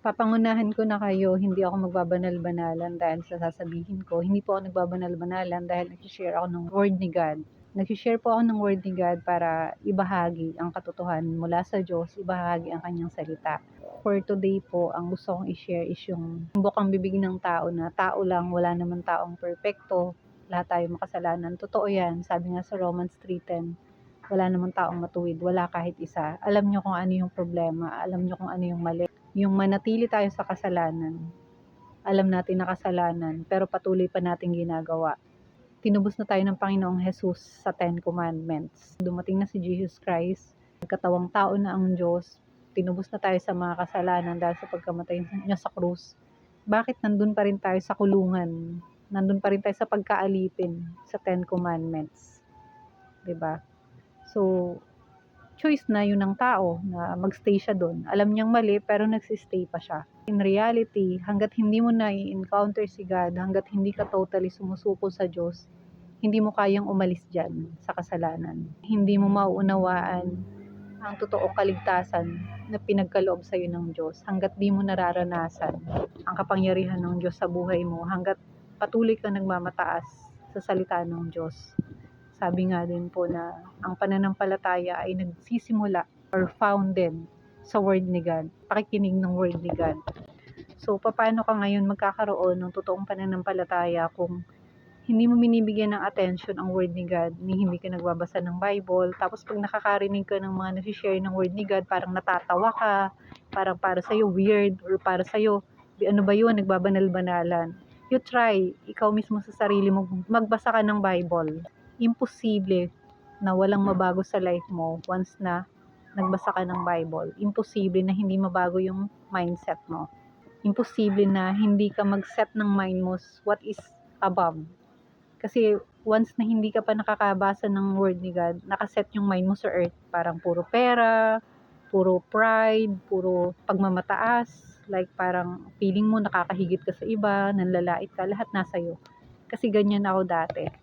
Papangunahan ko na kayo, hindi ako magbabanal-banalan dahil sa sasabihin ko. Hindi po ako nagbabanal-banalan dahil nag-share ako ng word ni God. Nag-share po ako ng word ni God para ibahagi ang katotohanan mula sa Diyos, ibahagi ang kanyang salita. For today po, ang gusto kong i-share is yung bukang bibig ng tao na tao lang, wala naman taong perfecto, lahat tayo makasalanan. Totoo yan, sabi nga sa Romans 3:10, wala naman taong matuwid, wala kahit isa. Alam nyo kung ano yung problema, alam nyo kung ano yung mali. Yung manatili tayo sa kasalanan, alam natin na kasalanan, pero patuloy pa natin ginagawa. Tinubos na tayo ng Panginoong Jesus sa 10 Commandments. Dumating na si Jesus Christ, nagkatawang tao na ang Diyos, tinubos na tayo sa mga kasalanan dahil sa pagkamatay niya sa krus. Bakit nandun pa rin tayo sa kulungan? Nandun pa rin tayo sa pagkaalipin sa 10 Commandments. 'Di ba? So, choice na yun ng tao na magstay siya doon. Alam niyang mali pero nagsistay pa siya. In reality, hanggat hindi mo na i-encounter si God, hanggat hindi ka totally sumusuko sa Diyos, hindi mo kayang umalis dyan sa kasalanan. Hindi mo mauunawaan ang totoong kaligtasan na pinagkaloob sa iyo ng Diyos hanggat di mo nararanasan ang kapangyarihan ng Diyos sa buhay mo, hanggat patuloy kang nagmamataas sa salita ng Diyos. Sabi nga din po na ang pananampalataya ay nagsisimula or founded sa word ni God, pakikinig ng word ni God. So, paano ka ngayon magkakaroon ng totoong pananampalataya kung hindi mo binibigyan ng attention ang word ni God, hindi ka nagbabasa ng Bible, tapos pag nakakarinig ka ng mga nag-share ng word ni God, parang natatawa ka, parang para sa'yo weird, or para sa'yo, ano ba yun, nagbabanal-banalan. You try, ikaw mismo sa sarili mo, magbasa ka ng Bible. Imposible na walang mabago sa life mo once na nagbasa ka ng Bible. Imposible na hindi mabago yung mindset mo. Imposible na hindi ka mag-set ng mind mo what is above. Kasi once na hindi ka pa nakakabasa ng word ni God, nakaset yung mind mo sa earth. Parang puro pera, puro pride, puro pagmamataas. Like parang feeling mo nakakahigit ka sa iba, nanlalait ka, lahat nasa iyo. Kasi ganyan ako dati.